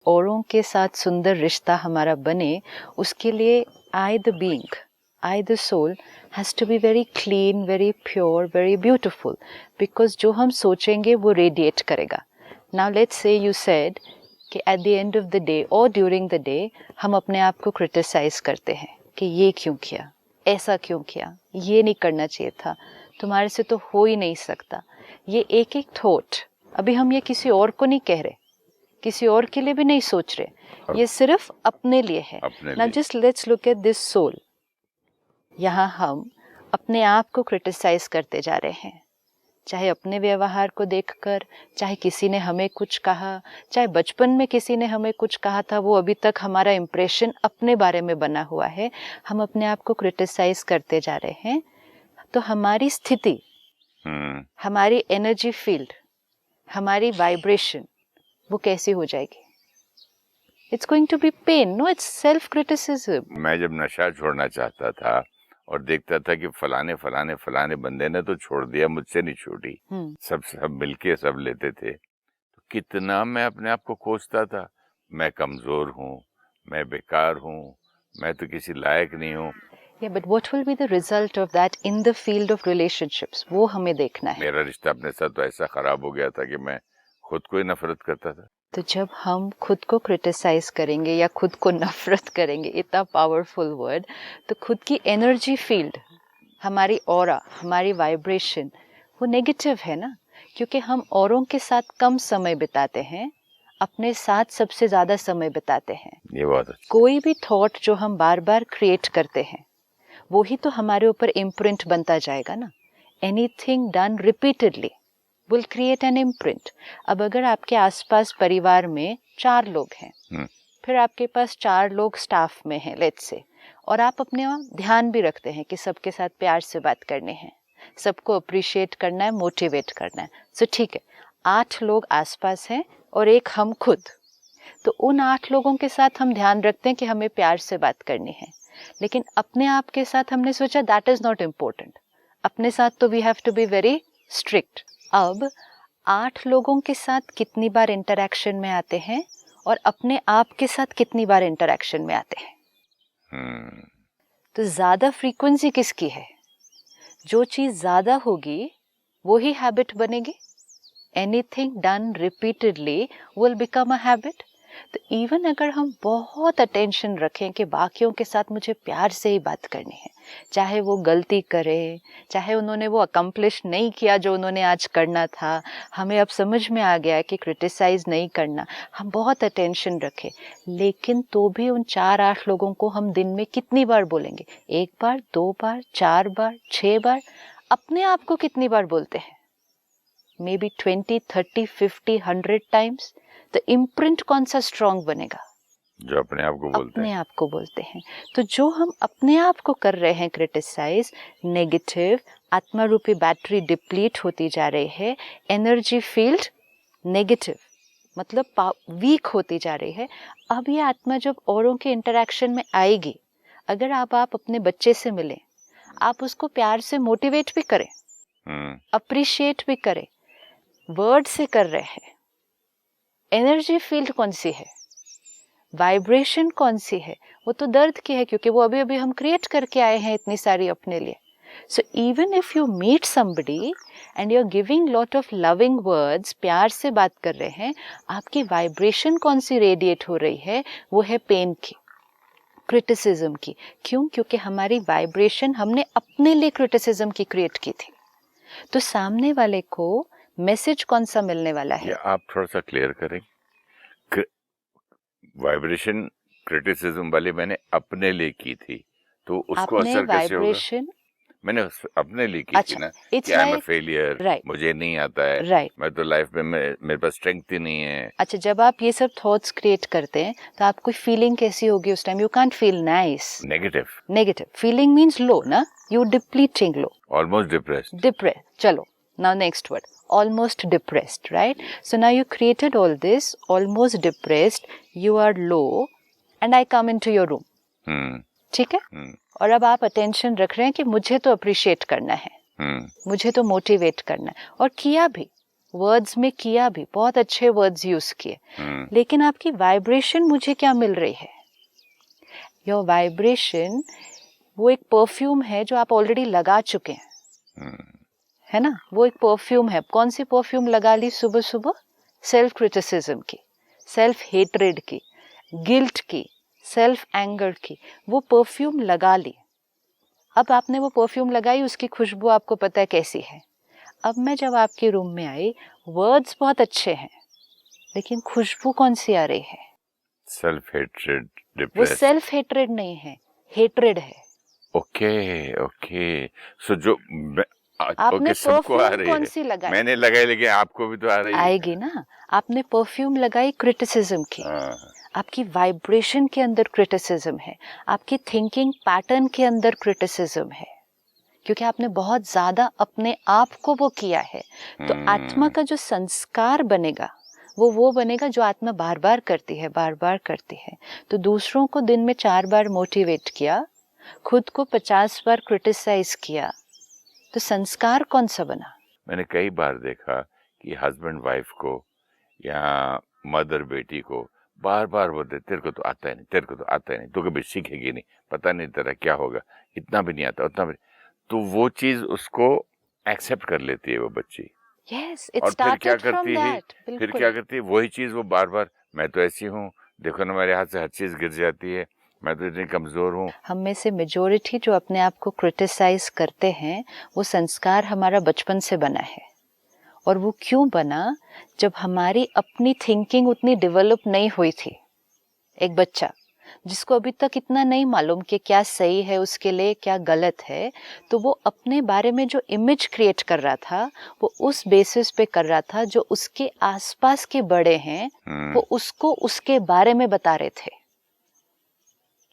औरों के साथ सुंदर रिश्ता हमारा बने, उसके लिए I the being, I the soul has to be very clean, very pure, very beautiful, because जो हम सोचेंगे वो radiate करेगा. Now let's say you said कि at the end of the day or during the day हम अपने आप को criticize करते हैं कि ये क्यों किया, ऐसा क्यों किया, ये नहीं करना चाहिए था, तुम्हारे से तो हो ही नहीं सकता. ये एक एक थॉट, अभी हम ये किसी और को नहीं कह रहे, किसी और के लिए भी नहीं सोच रहे, ये सिर्फ अपने लिए है. Now just let's look at this soul. यहाँ हम अपने आप को क्रिटिसाइज करते जा रहे हैं, चाहे अपने व्यवहार को देखकर, चाहे किसी ने हमें कुछ कहा, चाहे बचपन में किसी ने हमें कुछ कहा था, वो अभी तक हमारा इम्प्रेशन अपने बारे में बना हुआ है, हम अपने आप को क्रिटिसाइज करते जा रहे हैं. तो हमारी स्थिति, हमारी एनर्जी फील्ड, हमारी वाइब्रेशन वो कैसी हो जाएगी? It's going to be pain. No, it's self criticism. मैं जब नशा छोड़ना चाहता था और देखता था कि फलाने फलाने फलाने बंदे ने तो छोड़ दिया, मुझसे नहीं छूटी, सब मिलके सब लेते थे, तो कितना मैं अपने आप को कोसता था, मैं कमजोर हूँ, मैं बेकार हूँ, मैं तो किसी लायक नहीं हूँ. Yeah, but what will be the result of that in the field of relationships? वो हमें देखना है. मेरा रिश्ता अपने साथ तो ऐसा खराब हो गया था कि मैं खुद को ही नफरत करता था. तो जब हम खुद को क्रिटिसाइज करेंगे या खुद को नफरत करेंगे, इतना पावरफुल वर्ड, तो खुद की एनर्जी फील्ड, हमारी ऑरा, हमारी वाइब्रेशन वो नेगेटिव है ना, क्योंकि हम औरों के साथ कम समय बिताते हैं, अपने साथ सबसे ज्यादा समय बिताते हैं. ये बात है. कोई भी थॉट जो हम बार बार क्रिएट करते हैं वो ही तो हमारे ऊपर इम्प्रिंट बनता जाएगा ना. Anything done repeatedly will create an imprint. अब अगर आपके आसपास परिवार में 4 लोग हैं, फिर आपके पास 4 लोग स्टाफ में हैं, लेट्स से, और आप अपने ध्यान भी रखते हैं कि सबके साथ प्यार से बात करनी है, सबको अप्रिशिएट करना है, मोटिवेट करना है. सो ठीक है, 8 लोग आसपास हैं और एक हम खुद, तो उन 8 लोगों के साथ हम ध्यान रखते हैं कि हमें प्यार से बात करनी है, लेकिन अपने आप के साथ हमने सोचा दैट इज नॉट इम्पोर्टेंट. अपने साथ तो we have to be very strict. अब 8 लोगों के साथ कितनी बार इंटरैक्शन में आते हैं और अपने आप के साथ कितनी बार इंटरैक्शन में आते हैं? तो ज्यादा फ्रीक्वेंसी किसकी है? जो चीज ज्यादा होगी वो ही हैबिट बनेगी. Anything done repeatedly will become a habit. तो इवन अगर हम बहुत अटेंशन रखें कि बाकियों के साथ मुझे प्यार से ही बात करनी है, चाहे वो गलती करे, चाहे उन्होंने वो अकम्प्लिश नहीं किया जो उन्होंने आज करना था, हमें अब समझ में आ गया है कि क्रिटिसाइज नहीं करना, हम बहुत अटेंशन रखें, लेकिन तो भी उन 4-8 लोगों को हम दिन में कितनी बार बोलेंगे? 1 बार, 2 बार, 4 बार, 6 बार. अपने आप को कितनी बार बोलते हैं? May be 20, 30, 50, 100 times. तो इम्प्रिंट कौन सा स्ट्रॉन्ग बनेगा? जो अपने आप को बोलते अपने आप को बोलते हैं. तो जो हम अपने आप को कर रहे हैं क्रिटिसाइज, नेगेटिव, आत्मा रूपी बैटरी डिप्लीट होती जा रही है, एनर्जी फील्ड नेगेटिव मतलब वीक होती जा रही है. अब ये आत्मा जब औरों के इंटरैक्शन में आएगी, अगर आप अपने बच्चे से मिलें, आप उसको प्यार से मोटिवेट भी करें, अप्रिशिएट भी करें, वर्ड से कर रहे हैं, एनर्जी फील्ड कौन सी है, वाइब्रेशन कौन सी है? वो तो दर्द की है, क्योंकि वो अभी अभी हम क्रिएट करके आए हैं इतनी सारी अपने लिए. So even if you meet somebody and you are giving lot of loving words, प्यार से बात कर रहे हैं, आपकी वाइब्रेशन कौन सी रेडिएट हो रही है? वो है पेन की, क्रिटिसिज्म की. क्यों? क्योंकि हमारी वाइब्रेशन हमने अपने लिए क्रिटिसिज्म की क्रिएट की थी. तो सामने वाले को मैसेज कौन सा मिलने वाला है? आप थोड़ा सा क्लियर करें. वाइब्रेशन क्रिटिसिज्म वाली मैंने अपने लिए की थी, तो उसको असर कैसे होगा? मैंने अपने लिए की थी ना, कि आई एम अ फेलियर, मुझे नहीं आता है, मैं तो लाइफ में मेरे पास स्ट्रेंथ ही नहीं है. अच्छा, जब आप ये सब थॉट्स क्रिएट करते हैं तो आपको फीलिंग कैसी होगी उस time? You can't feel nice. Negative feeling means low ना, you depleting low, almost depressed. चलो, now next word, almost depressed, right? So now you created all this, almost depressed, you are low, and I come into your room. ठीक है? और अब आप attention रख रहे हैं कि मुझे तो अप्रिशिएट करना है, मुझे तो मोटिवेट करना है, और किया भी. वर्ड्स में किया भी, बहुत अच्छे वर्ड्स यूज किए, लेकिन आपकी वाइब्रेशन मुझे क्या मिल रही है? योर वाइब्रेशन वो एक परफ्यूम है जो आप ऑलरेडी लगा चुके हैं, है ना? वो एक परफ्यूम है। कौन सी परफ्यूम लगा ली सुबह सुबह? सेल्फ क्रिटिसिज्म की, सेल्फ हेट्रेड की, गिल्ट की, सेल्फ एंगर की। वो परफ्यूम लगा ली। अब आपने वो परफ्यूम लगाई, उसकी खुशबू आपको पता है कैसी है। अब मैं जब आपके रूम में आई, वर्ड्स बहुत अच्छे हैं, लेकिन खुशबू कौन सी आ रही है? सेल्फ हेट्रेड, वो डिप्रेस। सेल्फ हेट्रेड नहीं है, हेट्रेड है। ओके। सो जो आपने सबको आ परफ्यूम रही कौन है, सी लगाई? मैंने लगाई, लेकिन आपको भी तो आ रही है। आएगी ना। आपने परफ्यूम लगाई क्रिटिसिज्म की, आपकी वाइब्रेशन के अंदर क्रिटिसिज्म है, आपकी थिंकिंग पैटर्न के अंदर क्रिटिसिज्म है, क्योंकि आपने बहुत ज्यादा अपने आप को वो किया है। तो आत्मा का जो संस्कार बनेगा वो बनेगा जो आत्मा बार बार करती है, बार बार करती है। तो दूसरों को दिन में 4 बार मोटिवेट किया, खुद को 50 बार क्रिटिसाइज किया, तो संस्कार कौन सा बना? मैंने कई बार देखा कि हस्बैंड वाइफ को या मदर बेटी को बार बार बोलते, तेरे को तो आता ही नहीं, तेरे को तो आता ही नहीं, तू कभी सीखेगी नहीं, पता नहीं तेरा क्या होगा, इतना भी नहीं आता, उतना भी। तो वो चीज उसको एक्सेप्ट कर लेती है वो बच्ची। Yes, it और फिर क्या started from करती है, that, बिल्कुल। वही चीज वो बार बार, मैं तो ऐसी हूँ, देखो ना मेरे हाथ से हर चीज गिर जाती है, मैं तो इतनी कमजोर हूँ। हम में से मेजोरिटी जो अपने आप को क्रिटिसाइज करते हैं, वो संस्कार हमारा बचपन से बना है। और वो क्यों बना? जब हमारी अपनी थिंकिंग उतनी डेवलप नहीं हुई थी। एक बच्चा जिसको अभी तक इतना नहीं मालूम कि क्या सही है उसके लिए, क्या गलत है, तो वो अपने बारे में जो इमेज क्रिएट कर रहा था, वो उस बेसिस पे कर रहा था जो उसके आसपास के बड़े हैं वो उसको उसके बारे में बता रहे थे।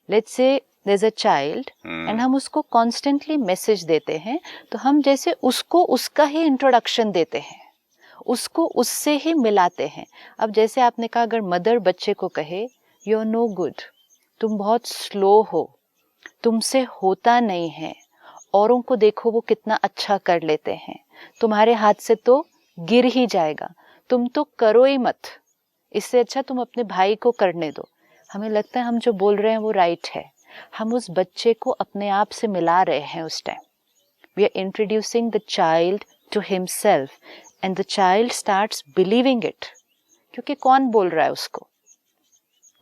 Let's say there's a child and हम उसको कॉन्स्टेंटली मैसेज देते हैं, तो हम जैसे उसको उसका ही इंट्रोडक्शन देते हैं, उसको उससे ही मिलाते हैं। अब जैसे आपने कहा, अगर मदर बच्चे को कहे यू आर नो गुड, तुम बहुत स्लो हो, तुमसे होता नहीं है, औरों को देखो वो कितना अच्छा कर लेते हैं, तुम्हारे हाथ से तो गिर ही जाएगा, तुम तो करो ही मत, इससे अच्छा तुम अपने भाई को करने दो। हमें लगता है हम जो बोल रहे हैं वो राइट है। हम उस बच्चे को अपने आप से मिला रहे हैं उस time. We are introducing the child to himself and the child starts believing it. क्योंकि कौन बोल रहा है उसको?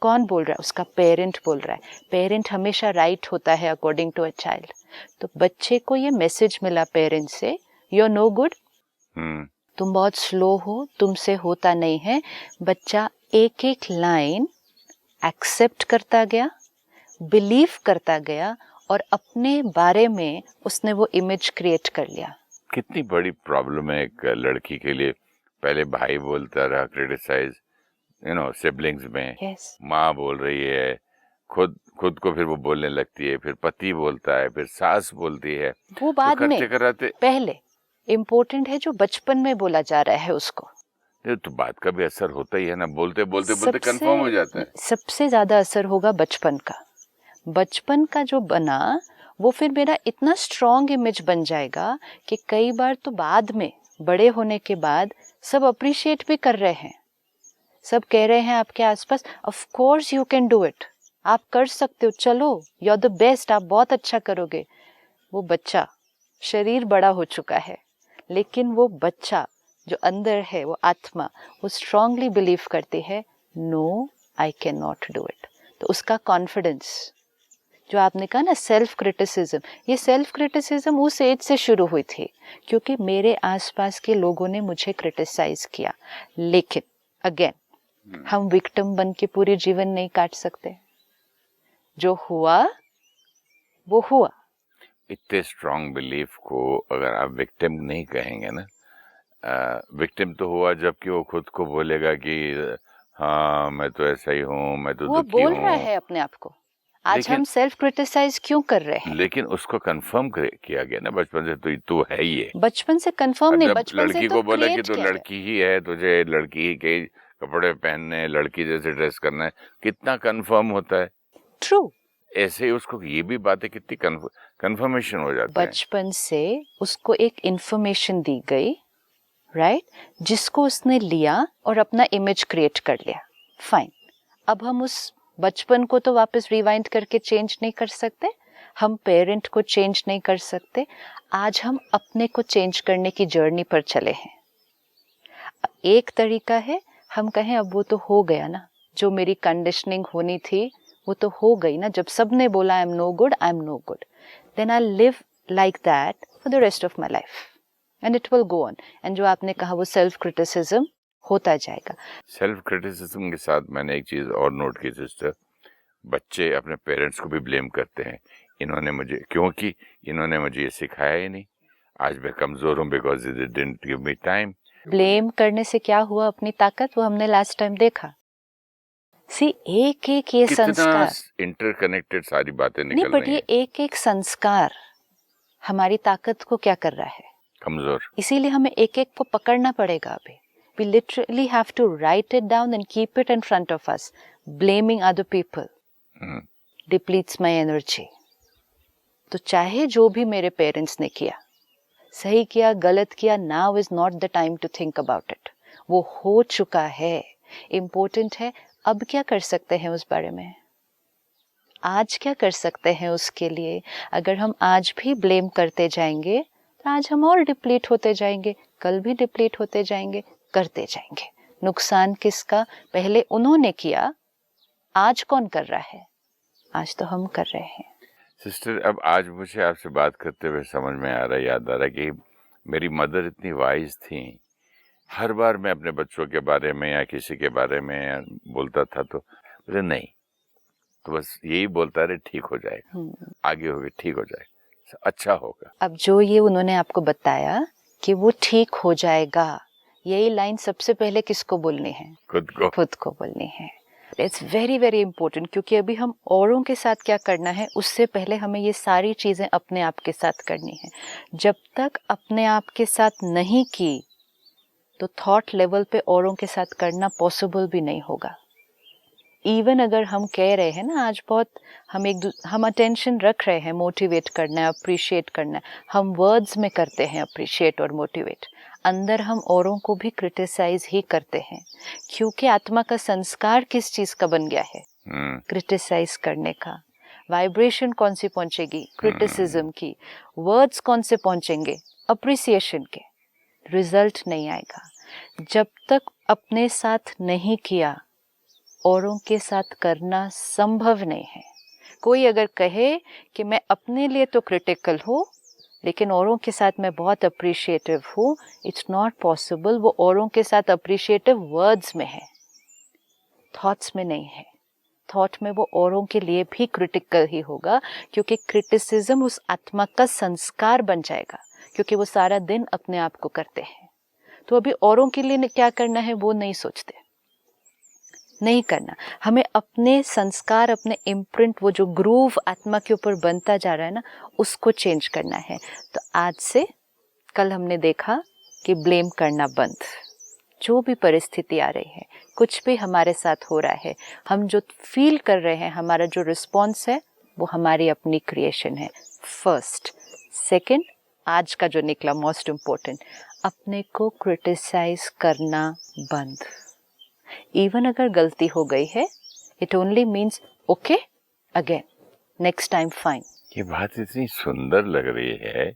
कौन बोल रहा है? उसका पेरेंट बोल रहा है। पेरेंट हमेशा राइट होता है अकॉर्डिंग टू अ चाइल्ड। तो बच्चे को ये मैसेज मिला पेरेंट से, यू आर नो गुड, तुम बहुत स्लो हो, तुमसे होता नहीं है। बच्चा एक एक लाइन एक्सेप्ट करता गया, बिलीव करता गया, और अपने बारे में उसने वो इमेज क्रिएट कर लिया। कितनी बड़ी प्रॉब्लम है एक लड़की के लिए। पहले भाई बोलता रहा, क्रिटिसाइज, सिबलिंग्स में। yes. माँ बोल रही है, खुद को फिर वो बोलने लगती है, फिर पति बोलता है, फिर सास बोलती है। वो बाद तो में कराते पहले इम्पोर्टेंट है जो बचपन में बोला जा रहा है उसको। तो बात का भी असर होता ही है ना, बोलते कंफर्म हो जाता है। सबसे ज्यादा असर होगा बचपन का। बचपन का जो बना वो फिर मेरा इतना स्ट्रॉन्ग इमेज बन जाएगा कि कई बार तो बाद में, बड़े होने के बाद, सब अप्रिशिएट भी कर रहे हैं। सब कह रहे हैं आपके आसपास, of course you can do it, आप कर सकते हो, चलो यू आर द बेस्ट, आप बहुत अच्छा करोगे। वो बच्चा, शरीर बड़ा हो चुका है, लेकिन वो बच्चा जो अंदर है, वो आत्मा, वो स्ट्रांगली बिलीव करती है, no I can not do it. तो उसका कॉन्फिडेंस, जो आपने कहा ना सेल्फ क्रिटिसिज्म, ये सेल्फ क्रिटिसिज्म उस एज से शुरू हुई थी क्योंकि मेरे आसपास के लोगों ने मुझे क्रिटिसाइज किया। लेकिन अगेन हम विक्टिम बन के पूरे जीवन नहीं काट सकते। जो हुआ वो हुआ। इतने स्ट्रॉन्ग बिलीफ को अगर आप विक्टिम नहीं कहेंगे ना, विक्टिम तो हुआ जबकि वो खुद को बोलेगा कि हाँ मैं तो ऐसा ही हूँ, मैं तो वो दुखी हूँ। बोल रहा है अपने आप को। आज हम सेल्फ क्रिटिसाइज क्यों कर रहे हैं? लेकिन उसको कंफर्म किया गया ना बचपन से, तो तू है ही है। बच्चन से कंफर्म नहीं, बचपन से लड़की तो को बोला कि तू किया लड़की ही है, तुझे लड़की ही के कपड़े पहनने, लड़की जैसे ड्रेस करना है, कितना कंफर्म होता है। ट्रू। ऐसे ही उसको ये भी बातें कितनी कंफर्मेशन हो जाती है। बचपन से उसको एक इंफॉर्मेशन दी गई, राइट, जिसको उसने लिया और अपना इमेज क्रिएट कर लिया, फाइन। अब हम उस बचपन को तो वापस रिवाइंड करके चेंज नहीं कर सकते, हम पेरेंट को चेंज नहीं कर सकते। आज हम अपने को चेंज करने की जर्नी पर चले हैं। एक तरीका है, हम कहें अब वो तो हो गया ना, जो मेरी कंडीशनिंग होनी थी वो तो हो गई ना, जब सबने बोला I am no good, I am no good, then I live like that for the rest of my life and it will go on. And जो आपने कहा वो सेल्फ क्रिटिसिज्म होता जाएगा। सेल्फ क्रिटिसिज्म के साथ मैंने एक चीज और नोट की सिस्टर, बच्चे अपने पेरेंट्स को भी ब्लेम करते हैं, इन्होंने मुझे, क्योंकि इन्होंने मुझे ये सिखाया ही नहीं, आज मैं कमजोर हूँ because they didn't give me time. Blame करने से क्या हुआ, अपनी ताकत, वो हमने लास्ट टाइम देखा। सी एक एक ये संस्कार, इंटरकनेक्टेड सारी बातें नहीं निकल बट रही ये हैं। एक एक संस्कार हमारी ताकत को क्या कर रहा है, कमजोर। इसीलिए हमें एक एक को पकड़ना पड़ेगा अभी। We literally have to write it down and keep it in front of us. Blaming other people depletes my energy. तो चाहे जो भी मेरे पेरेंट्स ने किया, सही किया गलत किया, now is not the time to think about it. वो हो चुका है, इम्पोर्टेंट है अब क्या कर सकते हैं उस बारे में, आज क्या कर सकते हैं उसके लिए। अगर हम आज भी ब्लेम करते जाएंगे तो आज हम और डिप्लीट होते जाएंगे, कल भी डिप्लीट होते जाएंगे, करते जाएंगे। नुकसान किसका, पहले उन्होंने किया, आज कौन कर रहा है, आज तो हम कर रहे हैं। सिस्टर, अब आज मुझे आपसे बात करते हुए समझ में आ रहा है, याद आ रहा है कि मेरी मदर इतनी वाइज थी। हर बार मैं अपने बच्चों के बारे में या किसी के बारे में बोलता था तो बोले नहीं, तो बस यही बोलता रहे ठीक हो जाएगा, आगे होगा ठीक हो जाएगा, अच्छा होगा। अब जो ये उन्होंने आपको बताया कि वो ठीक हो जाएगा, यही लाइन सबसे पहले किसको बोलनी है, खुद को बोलनी है। इट्स वेरी वेरी इंपॉर्टेंट, क्योंकि अभी हम औरों के साथ क्या करना है उससे पहले हमें ये सारी चीजें अपने आप के साथ करनी है। जब तक अपने आप के साथ नहीं की तो थॉट लेवल पे औरों के साथ करना पॉसिबल भी नहीं होगा। इवन अगर हम कह रहे हैं ना, आज बहुत हम अटेंशन रख रहे हैं, मोटिवेट करना है, अप्रिशिएट करना है, हम वर्ड्स में करते हैं अप्रिशिएट और मोटिवेट, अंदर हम औरों को भी क्रिटिसाइज ही करते हैं, क्योंकि आत्मा का संस्कार किस चीज का बन गया है, क्रिटिसाइज करने का। वाइब्रेशन कौन सी पहुंचेगी, क्रिटिसिज्म की। वर्ड्स कौन से पहुंचेंगे, अप्रिसिएशन के। रिजल्ट नहीं आएगा जब तक अपने साथ नहीं किया, औरों के साथ करना संभव नहीं है। कोई अगर कहे कि मैं अपने लिए तो क्रिटिकल हूँ लेकिन औरों के साथ मैं बहुत अप्रिशिएटिव हूँ, इट्स नॉट पॉसिबल। वो औरों के साथ अप्रिशिएटिव वर्ड्स में है, थॉट्स में नहीं है। थॉट में वो औरों के लिए भी क्रिटिकल ही होगा, क्योंकि क्रिटिसिज्म उस आत्मा का संस्कार बन जाएगा, क्योंकि वो सारा दिन अपने आप को करते हैं। तो अभी औरों के लिए क्या करना है वो नहीं सोचते, नहीं करना। हमें अपने संस्कार, अपने इम्प्रिंट, वो जो ग्रूव आत्मा के ऊपर बनता जा रहा है ना, उसको चेंज करना है। तो आज से कल हमने देखा कि ब्लेम करना बंद। जो भी परिस्थिति आ रही है, कुछ भी हमारे साथ हो रहा है, हम जो फील कर रहे हैं, हमारा जो रिस्पॉन्स है वो हमारी अपनी क्रिएशन है, फर्स्ट। सेकंड, आज का जो निकला मोस्ट इम्पोर्टेंट, अपने को क्रिटिसाइज करना बंद। इवन अगर गलती हो गई है, it only means okay again, next time find. ये बात इतनी सुंदर लग रही है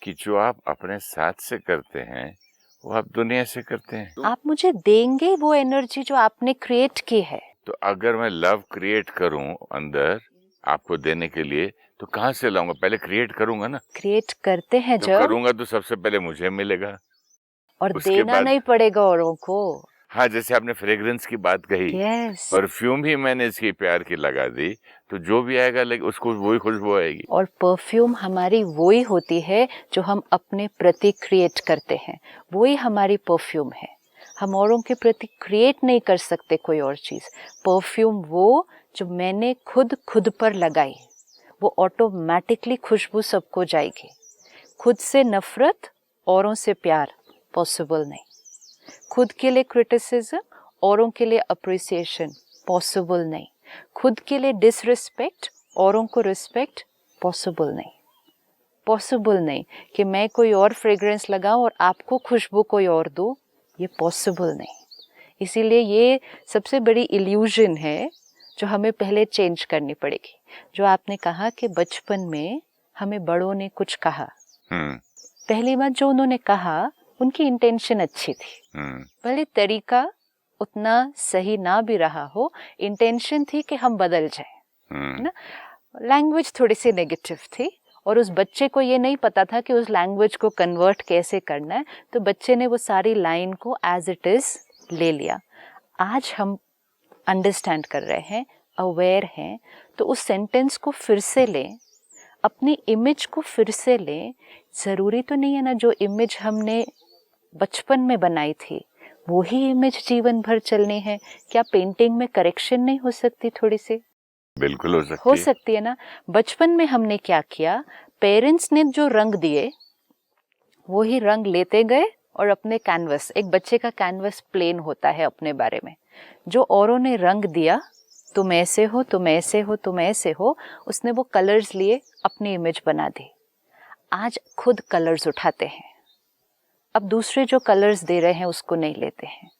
कि जो आप अपने साथ से करते हैं वो आप दुनिया से करते हैं। आप मुझे देंगे वो एनर्जी जो आपने क्रिएट की है। तो अगर मैं लव क्रिएट करूं अंदर आपको देने के लिए, तो कहाँ से लाऊंगा? पहले क्रिएट करूंगा ना। क्रिएट करते हैं तो जब करूंगा तो सबसे पहले मुझे मिलेगा और उसके देना बाद नहीं पड़ेगा औरों को। हाँ, जैसे आपने फ्रेग्रेंस की बात कही, yes. परफ्यूम ही मैंने इसकी प्यार की लगा दी, तो जो भी आएगा लेकिन उसको वही खुशबू आएगी। और परफ्यूम हमारी वही होती है जो हम अपने प्रति क्रिएट करते हैं, वही हमारी परफ्यूम है। हम औरों के प्रति क्रिएट नहीं कर सकते कोई और चीज। परफ्यूम वो जो मैंने खुद पर लगाई, वो ऑटोमेटिकली खुशबू सबको जाएगी। खुद से नफरत, औरों से प्यार पॉसिबल नहीं। खुद के लिए क्रिटिसिज्म, औरों के लिए अप्रिसिएशन पॉसिबल नहीं। खुद के लिए डिसरिस्पेक्ट, औरों को रिस्पेक्ट पॉसिबल नहीं। पॉसिबल नहीं कि मैं कोई और फ्रेग्रेंस लगाऊं और आपको खुशबू कोई और दूं, ये पॉसिबल नहीं। इसीलिए ये सबसे बड़ी इल्यूजन है जो हमें पहले चेंज करनी पड़ेगी। जो आपने कहा कि बचपन में हमें बड़ों ने कुछ कहा, पहली बात जो उन्होंने कहा उनकी इंटेंशन अच्छी थी, भले तरीका उतना सही ना भी रहा हो, इंटेंशन थी कि हम बदल जाए ना। लैंग्वेज थोड़ी सी नेगेटिव थी और उस बच्चे को ये नहीं पता था कि उस लैंग्वेज को कन्वर्ट कैसे करना है, तो बच्चे ने वो सारी लाइन को एज इट इज ले लिया। आज हम अंडरस्टैंड कर रहे हैं, अवेयर हैं, तो उस सेंटेंस को फिर से लें, अपनी इमेज को फिर से लें। ज़रूरी तो नहीं है ना जो इमेज हमने बचपन में बनाई थी वही इमेज जीवन भर चलनी है। क्या पेंटिंग में करेक्शन नहीं हो सकती थोड़ी सी? बिल्कुल हो सकती है ना। बचपन में हमने क्या किया, पेरेंट्स ने जो रंग दिए वही रंग लेते गए और अपने कैनवस, एक बच्चे का कैनवस प्लेन होता है अपने बारे में, जो औरों ने रंग दिया, तुम ऐसे हो, तुम ऐसे हो, तुम ऐसे हो, उसने वो कलर्स लिए अपनी इमेज बना दी। आज खुद कलर्स उठाते हैं, अब दूसरे जो कलर्स दे रहे हैं उसको नहीं लेते हैं,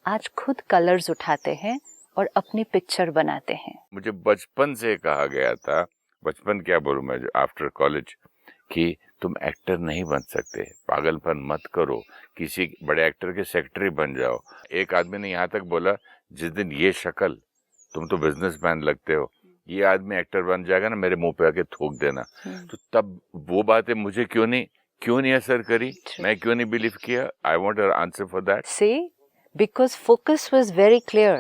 आज खुद कलर्स उठाते हैं और अपनी पिक्चर बनाते हैं। मुझे बचपन से कहा गया था, बचपन क्या बोलूं मैं, आफ्टर कॉलेज, कि तुम एक्टर नहीं बन सकते, पागलपन मत करो, किसी बड़े एक्टर के सेक्रेटरी बन जाओ। एक आदमी ने यहाँ तक बोला, जिस दिन ये शक्ल, तुम तो बिजनेसमैन लगते हो, ये आदमी एक्टर बन जाएगा ना, मेरे मुंह पे आके थूक देना। तो तब वो बातें मुझे क्यों नहीं असर करी, मैं क्यों नहीं बिलीव किया? I want an answer for that. See, because focus was very clear.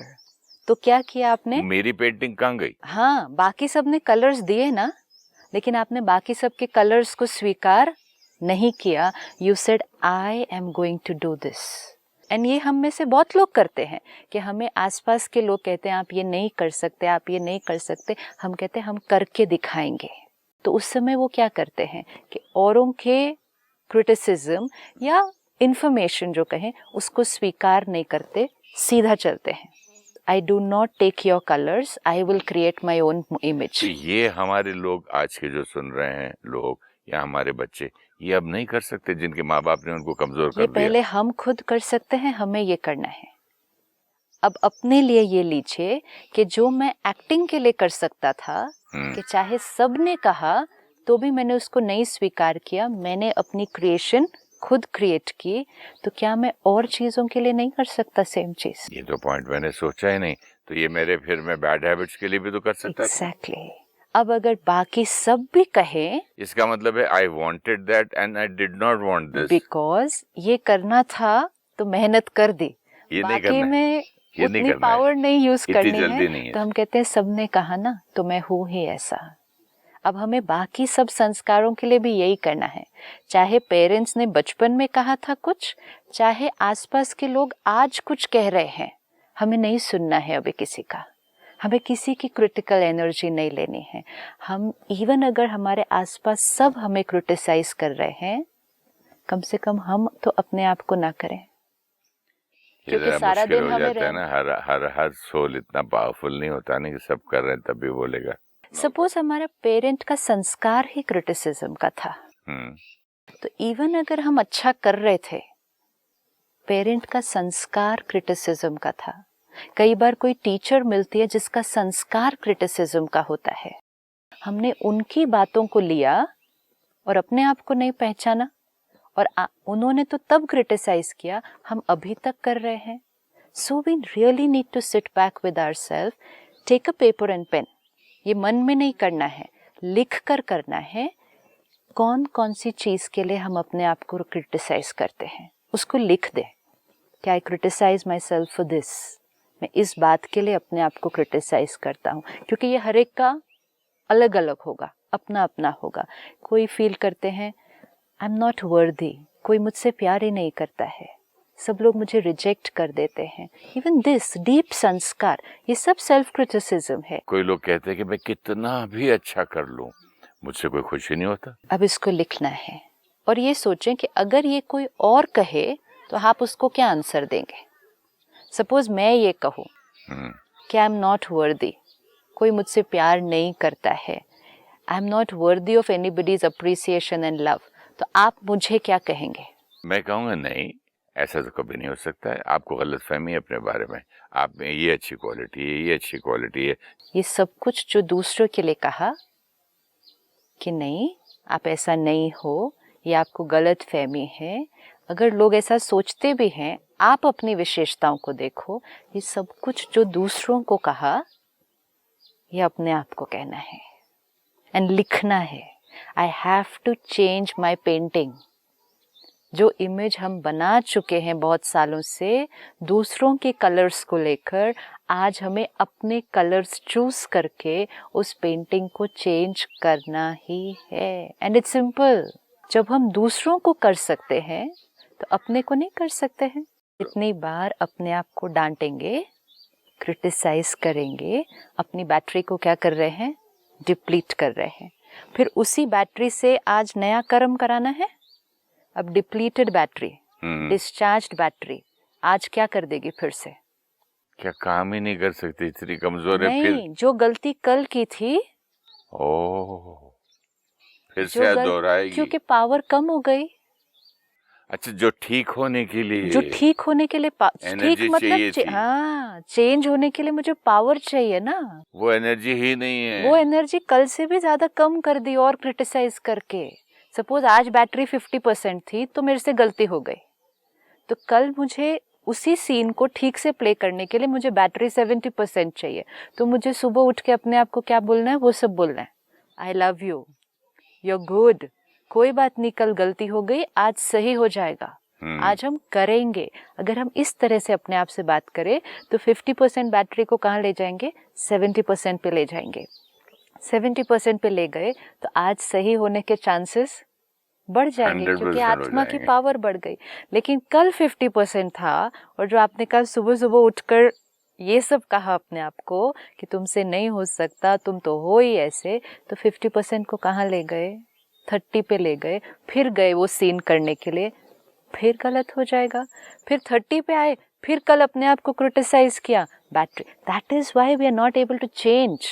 तो क्या किया आपने? मेरी पेंटिंग कहाँ गई? हाँ, बाकी सब ने कलर्स दिए ना, लेकिन आपने बाकी सब के कलर्स को स्वीकार नहीं किया। You said I am going to do this. And ये हम में से बहुत लोग करते हैं कि हमें आसपास के लोग कहते हैं आप ये नहीं कर सकते, आप ये नहीं कर सकते, हम कहते हैं हम करके दिखाएंगे। तो उस समय वो क्या करते हैं कि औरों के क्रिटिसिज्म या इंफॉर्मेशन जो कहें उसको स्वीकार नहीं करते, सीधा चलते हैं। I do not take your colors, I will create my own image. तो ये हमारे लोग आज के जो सुन रहे हैं लोग या हमारे बच्चे, ये अब नहीं कर सकते जिनके माँ बाप ने उनको कमजोर कर दिया। पहले हम खुद कर सकते हैं, हमें ये करना है। अब अपने लिए ये लीजिए कि जो मैं एक्टिंग के लिए कर सकता था, कि चाहे सब ने कहा तो भी मैंने उसको नहीं स्वीकार किया, मैंने अपनी क्रिएशन खुद क्रिएट की, तो क्या मैं और चीजों के लिए नहीं कर सकता सेम चीज? ये तो पॉइंट मैंने सोचा ही नहीं। तो ये मेरे फिर मैं बैड हैबिट्स के लिए भी तो कर सकता था। एग्जैक्टली। अब अगर बाकी सब भी कहें, इसका मतलब है I wanted that and I did not want this. Because ये करना था तो मेहनत कर दी, ये नहीं बाकी करना में उतनी पावर नहीं यूज करनी है, तो हम कहते हैं सबने कहा ना तो मैं हूँ ही ऐसा। अब हमें बाकी सब संस्कारों के लिए भी यही करना है, चाहे पेरेंट्स ने बचपन में कहा था कुछ, चाहे आसपास के लोग आज कुछ कह रहे हैं, हमें नहीं सुनना है अभी किसी का, हमें किसी की क्रिटिकल एनर्जी नहीं लेनी है। हम इवन अगर हमारे आसपास सब हमें क्रिटिसाइज कर रहे हैं, कम से कम हम तो अपने आप को ना करें, क्योंकि सारा दिन हमें है ना, हर सोल इतना पावरफुल नहीं होता नहीं कि सब कर रहे हैं तब भी बोलेगा। सपोज हमारा पेरेंट का संस्कार ही क्रिटिसिज्म का था, तो इवन अगर हम अच्छा कर रहे थे, पेरेंट का संस्कार क्रिटिसिज्म का था। कई बार कोई टीचर मिलती है जिसका संस्कार क्रिटिसिज्म का होता है, हमने उनकी बातों को लिया और अपने आप को नहीं पहचाना, और उन्होंने तो तब क्रिटिसाइज किया, हम अभी तक कर रहे हैं। So we really need to sit back with ourselves, take a paper and pen. ये मन में नहीं करना है, लिख कर करना है। कौन कौन सी चीज के लिए हम अपने आप को क्रिटिसाइज करते हैं, उसको लिख दे। क्या I criticize myself for this, मैं इस बात के लिए अपने आप को क्रिटिसाइज करता हूँ, क्योंकि ये हर एक का अलग अलग होगा, अपना अपना होगा। कोई फील करते हैं आई एम नॉट वर्दी, कोई मुझसे प्यार ही नहीं करता है, सब लोग मुझे रिजेक्ट कर देते हैं। इवन दिस डीप संस्कार, ये सब सेल्फ क्रिटिसिज्म है। कोई लोग कहते हैं कि मैं कितना भी अच्छा कर लूं, मुझसे कोई खुशी नहीं होता। अब इसको लिखना है और ये सोचें कि अगर ये कोई और कहे तो आप उसको क्या आंसर देंगे। सपोज मैं ये कहूँ कि आई एम नॉट वर्दी, कोई मुझसे प्यार नहीं करता है, I am not worthy of anybody's appreciation and love, तो आप मुझे क्या कहेंगे? मैं कहूँगा नहीं, ऐसा तो कभी नहीं हो सकता है। आपको गलतफहमी है अपने बारे में, आप में ये अच्छी क्वालिटी है, ये अच्छी क्वालिटी है। ये सब कुछ जो दूसरों के लिए कहा कि नहीं आप ऐसा नहीं हो, ये आपको गलत फहमी है, अगर लोग ऐसा सोचते भी हैं, आप अपनी विशेषताओं को देखो। ये सब कुछ जो दूसरों को कहा, ये अपने आप को कहना है एंड लिखना है। I have to change my painting. जो इमेज हम बना चुके हैं बहुत सालों से दूसरों के कलर्स को लेकर, आज हमें अपने कलर्स चूज करके उस पेंटिंग को चेंज करना ही है। And it's simple. जब हम दूसरों को कर सकते हैं तो अपने को नहीं कर सकते हैं? इतनी बार अपने आप को डांटेंगे, क्रिटिसाइज करेंगे, अपनी बैटरी को क्या कर रहे हैं? डिप्लीट कर रहे हैं। फिर उसी बैटरी से आज नया कर्म कराना है। अब डिप्लीटेड बैटरी, डिस्चार्ज्ड बैटरी आज क्या कर देगी? फिर से क्या काम ही नहीं कर सकती, इतनी कमजोर है? नहीं, फिर जो गलती कल की थी फिर से दोहराएगी, क्योंकि पावर कम हो गई। अच्छा, जो ठीक होने के लिए ठीक एनर्जी चाहिए थी, हाँ, चेंज होने के लिए मुझे पावर चाहिए ना। वो एनर्जी ही नहीं है। वो एनर्जी कल से भी ज्यादा कम कर दी और क्रिटिसाइज करके। सपोज आज बैटरी 50% थी तो मेरे से गलती हो गई, तो कल मुझे उसी सीन को ठीक से प्ले करने के लिए मुझे बैटरी 70% चाहिए। तो मुझे सुबह उठ के अपने आप को क्या बोलना है? वो सब बोलना है। आई लव यू, यू गुड, कोई बात नहीं, कल गलती हो गई, आज सही हो जाएगा, आज हम करेंगे। अगर हम इस तरह से अपने आप से बात करें तो 50% बैटरी को कहाँ ले जाएंगे? 70% पे ले जाएंगे। 70% पे ले गए तो आज सही होने के चांसेस बढ़ जाएंगे, क्योंकि आत्मा की पावर बढ़ गई। लेकिन कल 50% था और जो आपने कल सुबह सुबह उठकर ये सब कहा अपने आप को कि तुमसे नहीं हो सकता, तुम तो हो ही ऐसे, तो 50% को कहाँ ले गए? 30 पे ले गए, फिर गए वो सीन करने के लिए, फिर गलत हो जाएगा। फिर 30 पे आए, फिर कल अपने आप को क्रिटिसाइज किया, battery. That is why we are not able to change.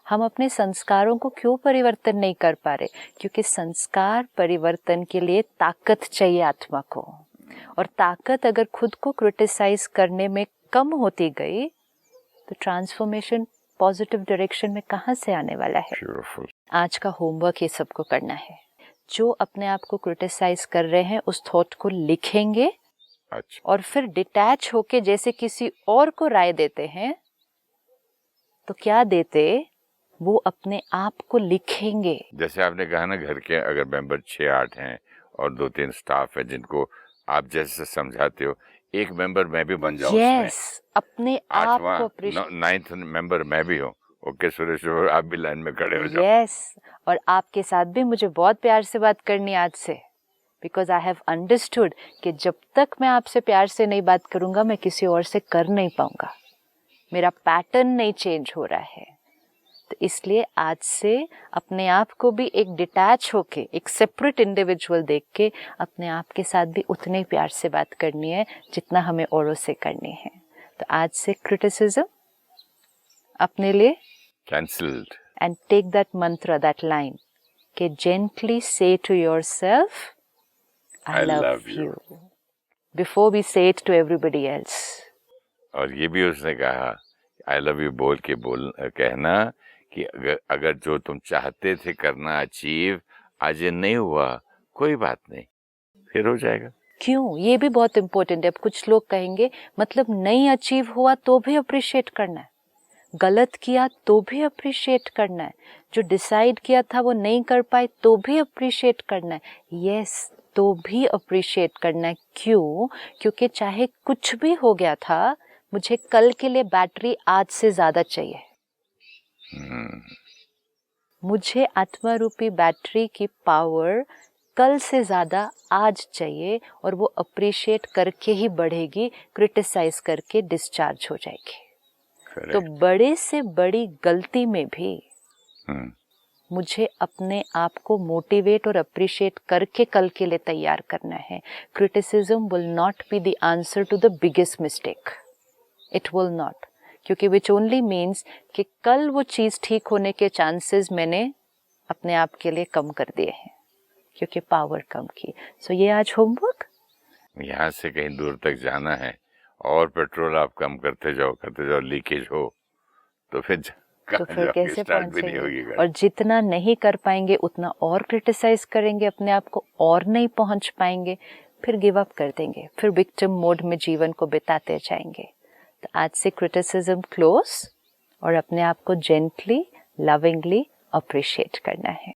हम अपने संस्कारों को क्यों परिवर्तन नहीं कर पा रहे? क्योंकि संस्कार परिवर्तन के लिए ताकत चाहिए आत्मा को, और ताकत अगर खुद को क्रिटिसाइज करने में कम होती गई तो ट्रांसफॉर्मेशन पॉजिटिव डायरेक्शन में कहाँ से आने वाला है? Beautiful. आज का होमवर्क ये सबको करना है। जो अपने आप को क्रिटिसाइज कर रहे हैं उस थॉट को लिखेंगे, अच्छा, और फिर डिटैच होके जैसे किसी और को राय देते हैं, तो क्या देते? वो अपने आप को लिखेंगे। जैसे आपने कहा ना, घर के अगर मेंबर 6-8 हैं और 2-3 स्टाफ है जिनको आप जैसे समझाते हो, एक मेंबर मैं भी बन जाऊं। Yes, अपने आप को अप्रिशिएट। 9th मेंबर मैं भी हूँ। ओके सुरेश, आप भी लाइन में खड़े हो जाओ। Yes, और आपके साथ भी मुझे बहुत प्यार से बात करनी आज से, बिकॉज आई हैव अंडरस्टूड कि जब तक मैं आपसे प्यार से नहीं बात करूंगा मैं किसी और से कर नहीं पाऊंगा। मेरा पैटर्न नहीं चेंज हो रहा है। तो इसलिए आज से अपने आप को भी एक डिटैच होके, एक सेपरेट इंडिविजुअल देख के अपने आप के साथ भी उतने प्यार से बात करनी है जितना हमें औरों से करनी है। तो आज से क्रिटिसिज्म अपने लिए cancelled, and take that mantra, that line कि gently say to yourself I love you before we say it to everybody else. और ये भी उसने कहा आई लव यू बोल के कहना कि अगर जो तुम चाहते थे करना अचीव आज ये नहीं हुआ, कोई बात नहीं, फिर हो जाएगा। क्यों? ये भी बहुत इम्पोर्टेंट है। कुछ लोग कहेंगे मतलब नहीं अचीव हुआ तो भी अप्रिशिएट करना है, गलत किया तो भी अप्रिशिएट करना है, जो डिसाइड किया था वो नहीं कर पाए तो भी अप्रिशिएट करना है। यस, तो भी अप्रिशिएट करना है। क्यों? क्योंकि चाहे कुछ भी हो गया था, मुझे कल के लिए बैटरी आज से ज्यादा चाहिए। मुझे आत्मा रूपी बैटरी की पावर कल से ज्यादा आज चाहिए, और वो अप्रिशिएट करके ही बढ़ेगी, क्रिटिसाइज करके डिस्चार्ज हो जाएगी। Correct. तो बड़े से बड़ी गलती में भी मुझे अपने आप को मोटिवेट और अप्रिशिएट करके कल के लिए तैयार करना है। Criticism will not be the answer to the biggest mistake, it will not, क्योंकि विच ओनली मीन्स कि कल वो चीज ठीक होने के चांसेस मैंने अपने आप के लिए कम कर दिए हैं क्योंकि पावर कम की। सो ये आज होमवर्क। यहाँ से कहीं दूर तक जाना है और पेट्रोल आप कम करते जाओ, लीकेज हो तो फिर कैसे स्टार्ट भी नहीं होगी पहुंचेंगे? और जितना नहीं कर पाएंगे उतना और क्रिटिसाइज करेंगे अपने आप को, और नहीं पहुंच पाएंगे, फिर गिव अप कर देंगे, फिर विक्टिम मोड में जीवन को बिताते जाएंगे। तो आज से क्रिटिसिज्म क्लोज और अपने आप को जेंटली लविंगली अप्रिशिएट करना है।